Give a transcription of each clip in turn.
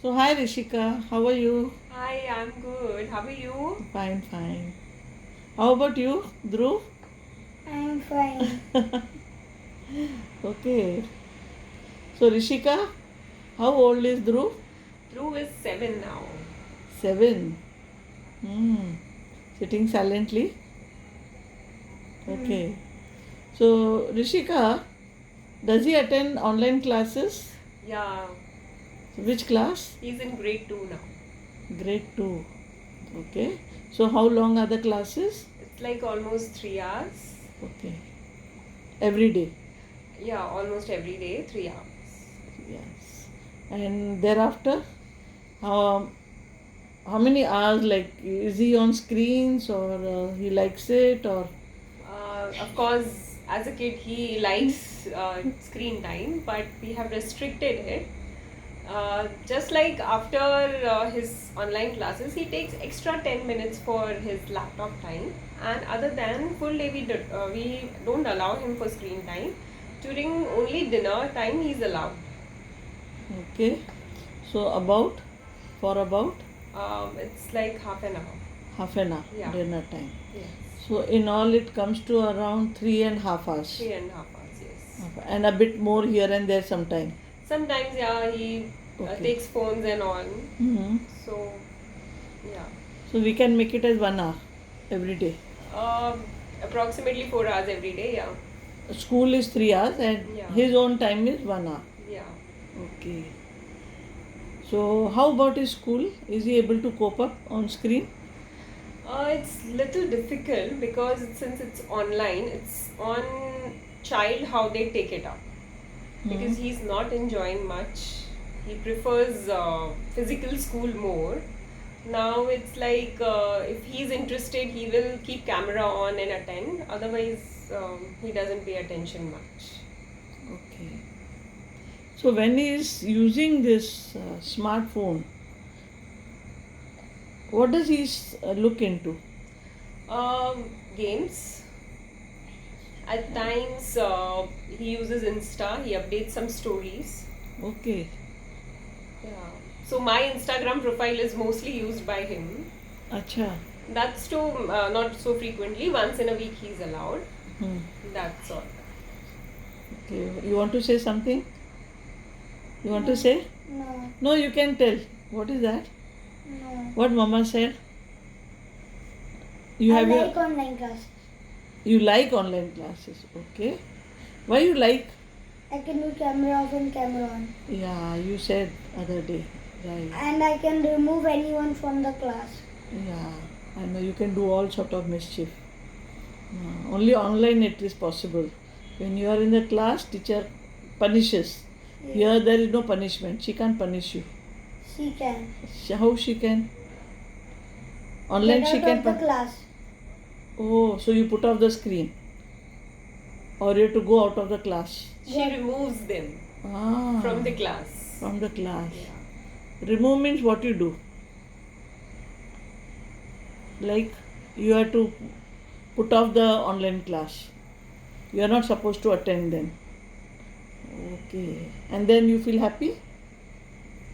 So, hi Rishika, how are you? Hi, I'm good. How are you? Fine, fine. How about you, Dhruv? I'm fine. Okay. So, Rishika, how old is Dhruv? Dhruv is 7 now. 7. Hmm. Sitting silently. Hmm. Okay. So, Rishika, does he attend online classes? Yeah, Which class? he's in grade 2 now. Grade 2. Okay. So, how long are the classes? It's like almost 3 hours. Okay. Every day. Yeah, almost every day, 3 hours. Yes. And thereafter, how how many hours? Like, is he on screens or he likes it or? Of course, as a kid, he likes screen time, but we have restricted it. Just like after his online classes, he takes extra 10 minutes for his laptop time. And other than full day, we don't allow him for screen time. During only dinner time, he's allowed. Okay. So for about It's like half an hour. half an hour Yeah. dinner time. Yes. So in all, it comes to around 3.5 hours, 3.5 hours, yes. and a bit more here and there sometime. Sometimes, yeah, he Okay. takes phones and on. Hmm. So, yeah. So we can make it as 1 hour every day. Um, Approximately 4 hours every day, yeah. School is 3 hours and Yeah. his own time is 1 hour. Yeah. Okay. So how about his school? Is he able to cope up on screen? It's little difficult because since it's online, it's on child how they take it up. Hmm. Because he's not enjoying much. He prefers physical school more. Now it's like if he's interested, he will keep camera on and attend. Otherwise, he doesn't pay attention much. Okay. So when he is using this smartphone, what does he look into? Games. At times, he uses Insta. He updates some stories. Okay. Yeah. So my Instagram profile is mostly used by him. Acha. That's too not so frequently. Once in a week he's allowed. Hmm. That's all. Okay. You want to say something? You want to No. say? No. No, you can tell. What is that? No. What Mama said? You I have like your. online classes. You like online classes. Okay. Why you like? I can do camera off and camera on. Yeah, you said other day. Right. And I can remove anyone from the class. Yeah. I know you can do all sort of mischief. Only online it is possible. When you are in the class, teacher punishes. Yeah. Here there is no punishment. She can't punish you. She can. How she can? Online Get she out can. of the class. Oh, so you put off the screen, or you have to go out of the class. She Yeah. removes them from the Ah, class. from the class. Yeah. Remove means what you do. Like you have to put off the online class. You are not supposed to attend them. Okay, and then you feel happy.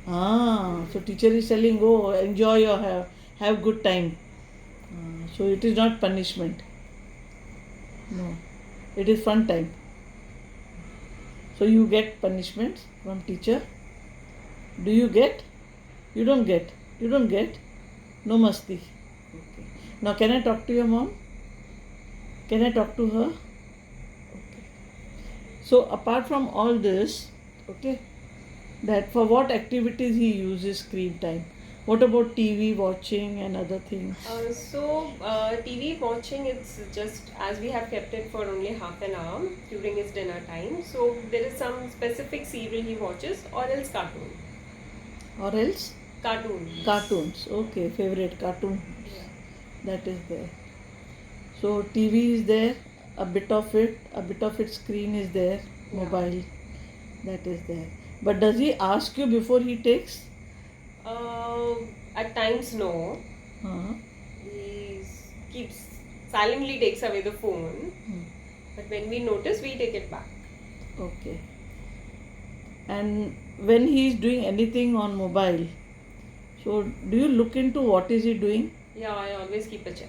Ah, so teacher is telling, go enjoy your have good time. So it is not punishment. No, it is fun time. So you get punishments from teacher. Do you get? You don't get. You don't get. No masti. Okay. Now can I talk to your mom? Can I talk to her? Okay. So apart from all this, okay, that for what activities he uses screen time? What about TV watching and other things? TV watching, it's just as we have kept it for only half an hour during his dinner time. So there is some specific serial he watches or else cartoon. Or else Cartoons. cartoons. Okay, favorite cartoon Yeah. that is there. So TV is there, a bit of its screen is there, Yeah. mobile that is there. But does he ask you before he takes? Uh, at times, no. Uh-huh. He keeps silently takes away the phone, but when we notice, we take it back. Okay. And when he is doing anything on mobile, so do you look into what is he doing? Yeah, I always keep a check.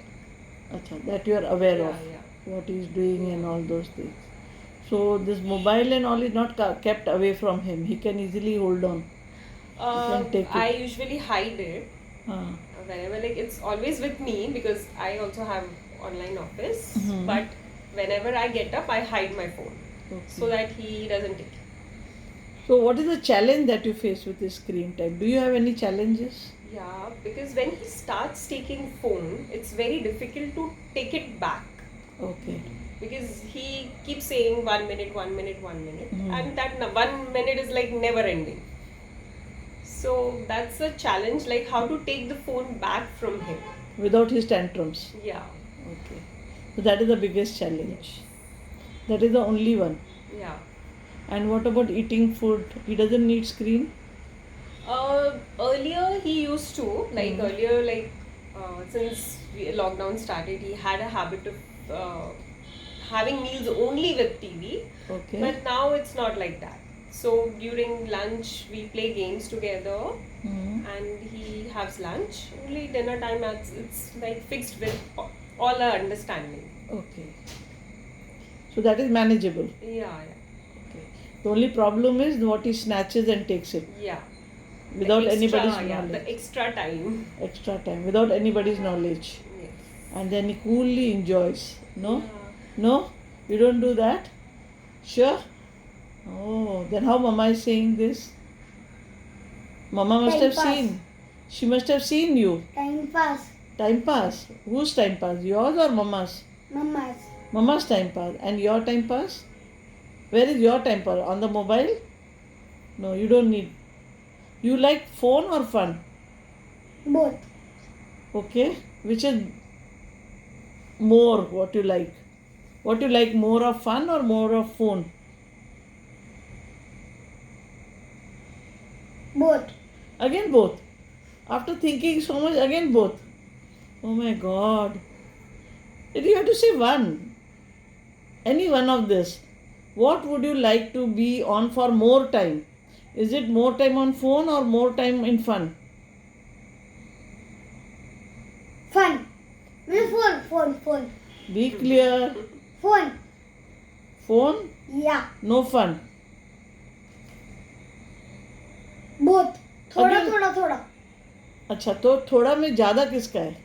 Acha, that you are aware Yeah, of yeah. what he is doing and all those things. So this mobile and all is not kept away from him. He can easily hold on. He can take I it. usually hide it Ah. whenever, like it's always with me because I also have online office. Mhm. But whenever I get up, I hide my phone so Okay. that he doesn't take it. So what is the challenge that you face with this screen time? Do you have any challenges? Yeah, because when he starts taking phone, it's very difficult to take it back Okay. because he keeps saying 1 minute, 1 minute, 1 minute, Mhm. and that 1 minute is like never ending. So that's a challenge, like how to take the phone back from him. Without his tantrums. Yeah, Okay. So that is the biggest challenge. That is the only one. yeah. And what about eating food? He doesn't need screen? Earlier he used to like Mhm. earlier like since lockdown started, he had a habit of having meals only with TV. Okay. But now it's not like that. So during lunch we play games together, Mhm. and he has lunch. Only dinner time it's like fixed with all our understanding. Okay. So that is manageable. Yeah, Okay. The only problem is what he snatches and takes it yeah. without The extra, anybody's yeah, knowledge. the extra time. Extra time, without anybody's knowledge. Yes. And then he coolly enjoys. No? Yeah. No? You don't do that? Sure? Oh, then how Mama is saying this? Mama must Time have pass. seen. She must have seen you. Time pass. Time pass. Whose time pass? Yours or Mama's? Mamas. Mama's time pass. And your time pass? Where is your time pass? On the mobile? No, you don't need. You like phone or fun? Both. Okay. Which is more what you like? What you like more of fun or more of phone? Both. Again both. After thinking so much, again both. Oh my god. You have to say one. Any one of this. What would you like to be on for more time? Is it more time on phone or more time in fun? Fun. No, phone. Be clear. Phone. Phone, Yeah. no fun. Both. थोड़ा Again- थोड़ा थोड़ा. अच्छा तो थोड़ा में ज़्यादा किसका है?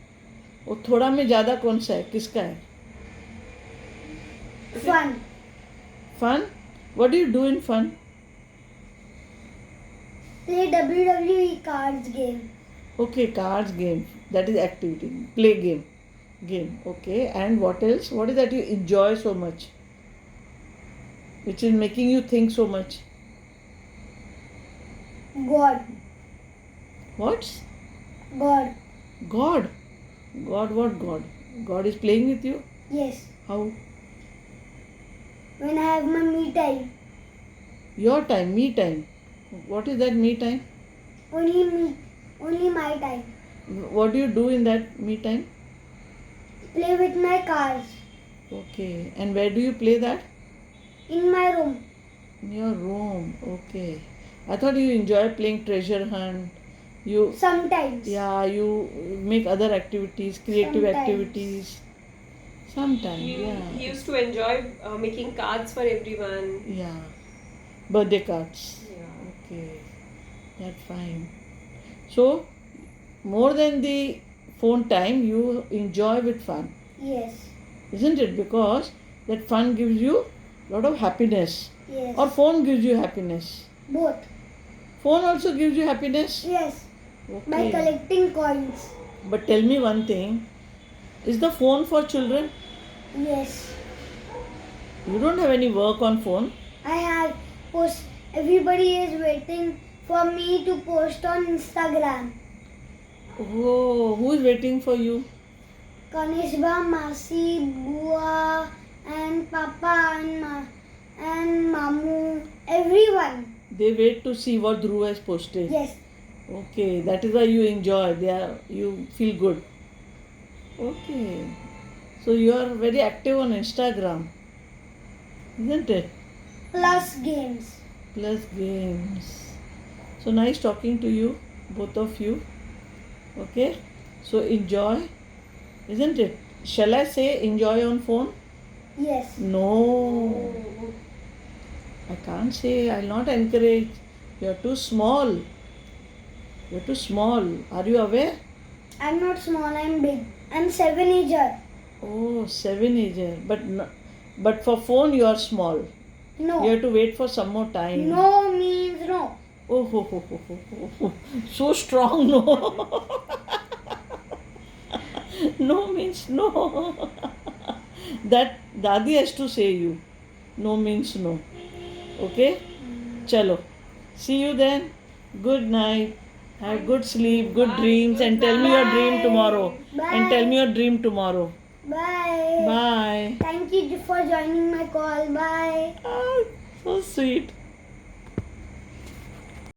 वो थोड़ा में ज़्यादा कौन सा है? किसका है? Fun. Fun? What do you do in fun? Play WWE cards game. Okay, cards game. That is activity. Play game. Game. Okay. And what else? What is that you enjoy so much? Which is making you think so much? God. What's? God. God. God, what God? God is playing with you? Yes. How? When I have my me time. Your time, me time. What is that me time? Only me. Only my time. What do you do in that me time? Play with my cars. Okay. And where do you play that? In my room. In your room. Okay. I thought you enjoy playing treasure hunt. You Sometimes. Yeah, you make other activities, creative Sometimes. activities. Sometimes, He yeah. used to enjoy making cards for everyone. Yeah. Birthday cards. Yeah. Okay. That's fine. So, more than the phone time, you enjoy with fun. Yes. Isn't it? Because that fun gives you a lot of happiness. Yes. Or phone gives you happiness. Both. Phone also gives you happiness. Yes. By Okay. collecting coins. But tell me one thing. Is the phone for children? Yes. You don't have any work on phone. I had post. Everybody is waiting for me to post on Instagram. Oh, who is waiting for you? Kanishba, Masi, Bua, and Papa and Mamu. Everyone. They wait to see what Dhruv has posted. Yes. Okay, that is why you enjoy. You feel good. Okay. So you are very active on Instagram, isn't it? Plus games. Plus games. So nice talking to you, both of you. Okay, so enjoy, isn't it? Shall I say enjoy on phone? Yes. No, Oh. I can't say. I'll not encourage. You're too small. You're too small. Are you aware? I'm not small, I'm big. I'm 7-ager. Oh, 7-ager. But for phone you are small. No. You have to wait for some more time. No means no. Oh, ho, ho, ho, ho, ho, ho. So strong, no. No means no. That Dadi has to say you. No means no. Okay? Chalo. See you then. Good night. Have good sleep, good Bye. dreams, Good and tell me your dream night. tomorrow. Bye. And tell me your dream tomorrow. Bye. Bye. Thank you for joining my call. Bye. Ah, so sweet.